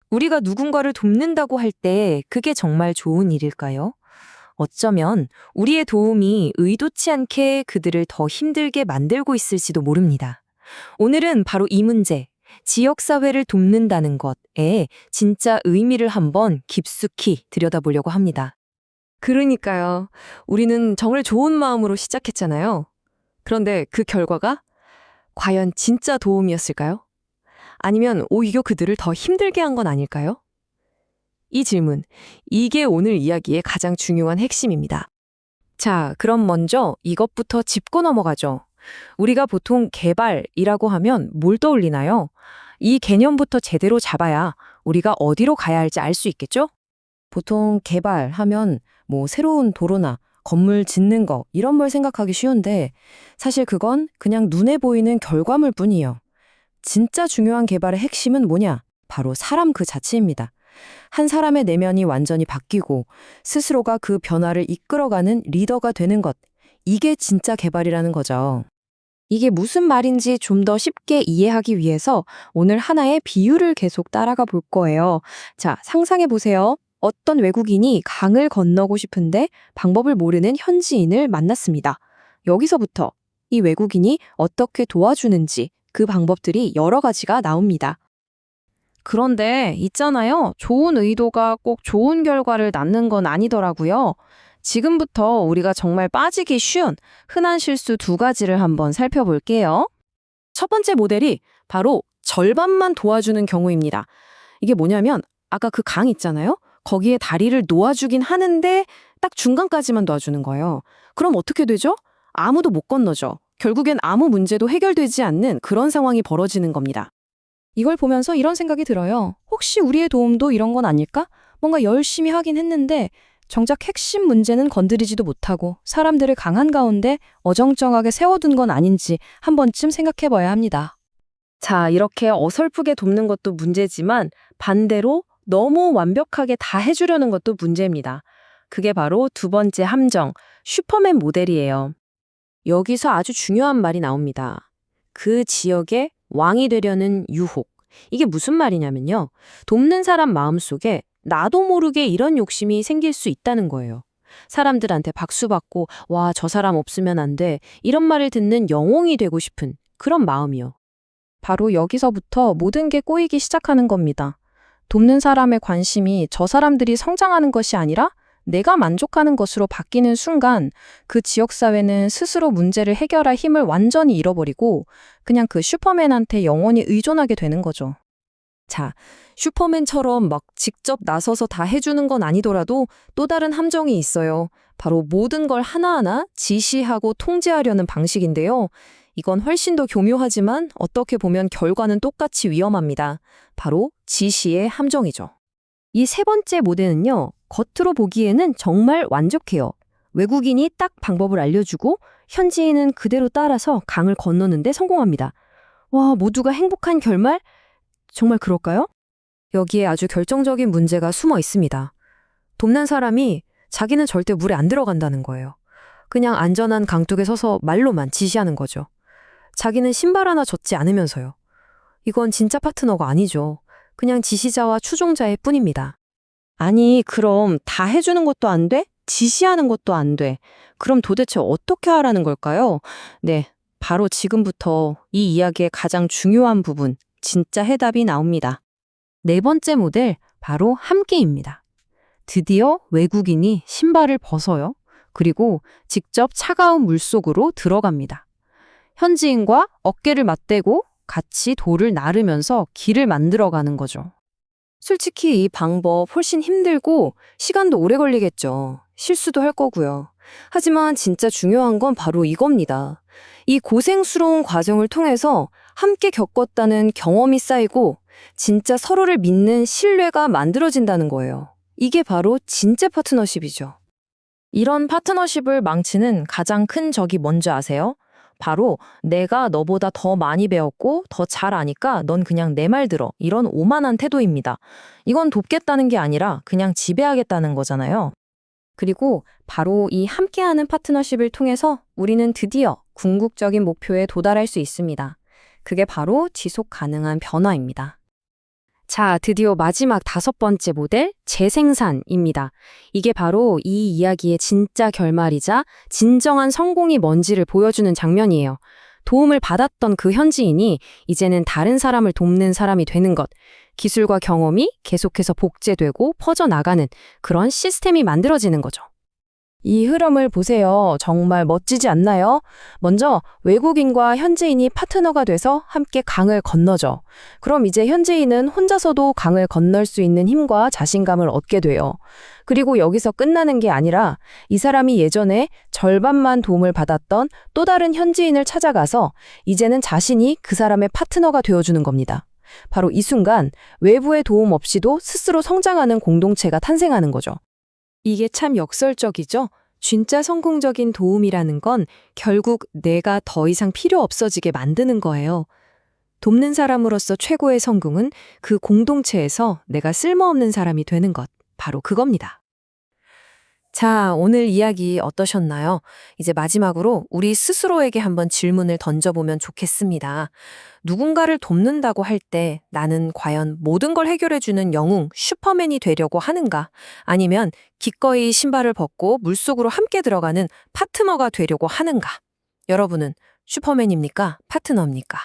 우리가 누군가를 돕는다고 할 때 그게 정말 좋은 일일까요? 어쩌면 우리의 도움이 의도치 않게 그들을 더 힘들게 만들고 있을지도 모릅니다. 오늘은 바로 이 문제, 지역사회를 돕는다는 것에 진짜 의미를 한번 깊숙이 들여다보려고 합니다. 그러니까요. 우리는 정말 좋은 마음으로 시작했잖아요. 그런데 그 결과가 과연 진짜 도움이었을까요? 아니면 오히려 그들을 더 힘들게 한 건 아닐까요? 이 질문, 이게 오늘 이야기의 가장 중요한 핵심입니다. 자, 그럼 먼저 이것부터 짚고 넘어가죠. 우리가 보통 개발이라고 하면 뭘 떠올리나요? 이 개념부터 제대로 잡아야 우리가 어디로 가야 할지 알 수 있겠죠? 보통 개발하면 새로운 도로나 건물 짓는 거 이런 걸 생각하기 쉬운데 사실 그건 그냥 눈에 보이는 결과물 뿐이에요. 진짜 중요한 개발의 핵심은 뭐냐? 바로 사람 그 자체입니다. 한 사람의 내면이 완전히 바뀌고 스스로가 그 변화를 이끌어가는 리더가 되는 것. 이게 진짜 개발이라는 거죠. 이게 무슨 말인지 좀 더 쉽게 이해하기 위해서 오늘 하나의 비유를 계속 따라가 볼 거예요. 자, 상상해 보세요. 어떤 외국인이 강을 건너고 싶은데 방법을 모르는 현지인을 만났습니다. 여기서부터 이 외국인이 어떻게 도와주는지 그 방법들이 여러 가지가 나옵니다. 그런데 있잖아요. 좋은 의도가 꼭 좋은 결과를 낳는 건 아니더라고요. 지금부터 우리가 정말 빠지기 쉬운 흔한 실수 두 가지를 한번 살펴볼게요. 첫 번째 모델이 바로 절반만 도와주는 경우입니다. 이게 뭐냐면 아까 그 강 있잖아요. 거기에 다리를 놓아주긴 하는데 딱 중간까지만 도와주는 거예요. 그럼 어떻게 되죠? 아무도 못 건너죠. 결국엔 아무 문제도 해결되지 않는 그런 상황이 벌어지는 겁니다. 이걸 보면서 이런 생각이 들어요. 혹시 우리의 도움도 이런 건 아닐까? 뭔가 열심히 하긴 했는데 정작 핵심 문제는 건드리지도 못하고 사람들을 강한 가운데 어정쩡하게 세워둔 건 아닌지 한 번쯤 생각해 봐야 합니다. 자, 이렇게 어설프게 돕는 것도 문제지만 반대로 너무 완벽하게 다 해주려는 것도 문제입니다. 그게 바로 두 번째 함정, 슈퍼맨 모델이에요. 여기서 아주 중요한 말이 나옵니다. 그 지역의 왕이 되려는 유혹. 이게 무슨 말이냐면요. 돕는 사람 마음속에 나도 모르게 이런 욕심이 생길 수 있다는 거예요. 사람들한테 박수받고 와, 저 사람 없으면 안 돼. 이런 말을 듣는 영웅이 되고 싶은 그런 마음이요. 바로 여기서부터 모든 게 꼬이기 시작하는 겁니다. 돕는 사람의 관심이 저 사람들이 성장하는 것이 아니라 내가 만족하는 것으로 바뀌는 순간 그 지역사회는 스스로 문제를 해결할 힘을 완전히 잃어버리고 그냥 그 슈퍼맨한테 영원히 의존하게 되는 거죠. 자, 슈퍼맨처럼 막 직접 나서서 다 해주는 건 아니더라도 또 다른 함정이 있어요. 바로 모든 걸 하나하나 지시하고 통제하려는 방식인데요. 이건 훨씬 더 교묘하지만 어떻게 보면 결과는 똑같이 위험합니다. 바로 지시의 함정이죠. 이 세 번째 모델은요, 겉으로 보기에는 정말 완벽해요. 외국인이 딱 방법을 알려주고 현지인은 그대로 따라서 강을 건너는데 성공합니다. 와, 모두가 행복한 결말? 정말 그럴까요? 여기에 아주 결정적인 문제가 숨어 있습니다. 돕는 사람이 자기는 절대 물에 안 들어간다는 거예요. 그냥 안전한 강둑에 서서 말로만 지시하는 거죠. 자기는 신발 하나 젖지 않으면서요. 이건 진짜 파트너가 아니죠. 그냥 지시자와 추종자일 뿐입니다. 아니, 그럼 다 해주는 것도 안 돼? 지시하는 것도 안 돼. 그럼 도대체 어떻게 하라는 걸까요? 네, 바로 지금부터 이 이야기의 가장 중요한 부분, 진짜 해답이 나옵니다. 네 번째 모델, 바로 함께입니다. 드디어 외국인이 신발을 벗어요. 그리고 직접 차가운 물속으로 들어갑니다. 현지인과 어깨를 맞대고 같이 돌을 나르면서 길을 만들어가는 거죠. 솔직히 이 방법 훨씬 힘들고 시간도 오래 걸리겠죠. 실수도 할 거고요. 하지만 진짜 중요한 건 바로 이겁니다. 이 고생스러운 과정을 통해서 함께 겪었다는 경험이 쌓이고 진짜 서로를 믿는 신뢰가 만들어진다는 거예요. 이게 바로 진짜 파트너십이죠. 이런 파트너십을 망치는 가장 큰 적이 뭔지 아세요? 바로 내가 너보다 더 많이 배웠고 더 잘 아니까 넌 그냥 내 말 들어. 이런 오만한 태도입니다. 이건 돕겠다는 게 아니라 그냥 지배하겠다는 거잖아요. 그리고 바로 이 함께하는 파트너십을 통해서 우리는 드디어 궁극적인 목표에 도달할 수 있습니다. 그게 바로 지속 가능한 변화입니다. 자, 드디어 마지막 5번째 모델, 재생산입니다. 이게 바로 이 이야기의 진짜 결말이자 진정한 성공이 뭔지를 보여주는 장면이에요. 도움을 받았던 그 현지인이 이제는 다른 사람을 돕는 사람이 되는 것, 기술과 경험이 계속해서 복제되고 퍼져나가는 그런 시스템이 만들어지는 거죠. 이 흐름을 보세요. 정말 멋지지 않나요? 먼저 외국인과 현지인이 파트너가 돼서 함께 강을 건너죠. 그럼 이제 현지인은 혼자서도 강을 건널 수 있는 힘과 자신감을 얻게 돼요. 그리고 여기서 끝나는 게 아니라 이 사람이 예전에 절반만 도움을 받았던 또 다른 현지인을 찾아가서 이제는 자신이 그 사람의 파트너가 되어주는 겁니다. 바로 이 순간 외부의 도움 없이도 스스로 성장하는 공동체가 탄생하는 거죠. 이게 참 역설적이죠? 진짜 성공적인 도움이라는 건 결국 내가 더 이상 필요 없어지게 만드는 거예요. 돕는 사람으로서 최고의 성공은 그 공동체에서 내가 쓸모없는 사람이 되는 것, 바로 그겁니다. 자, 오늘 이야기 어떠셨나요? 이제 마지막으로 우리 스스로에게 한번 질문을 던져보면 좋겠습니다. 누군가를 돕는다고 할 때 나는 과연 모든 걸 해결해주는 영웅, 슈퍼맨이 되려고 하는가? 아니면 기꺼이 신발을 벗고 물속으로 함께 들어가는 파트너가 되려고 하는가? 여러분은 슈퍼맨입니까? 파트너입니까?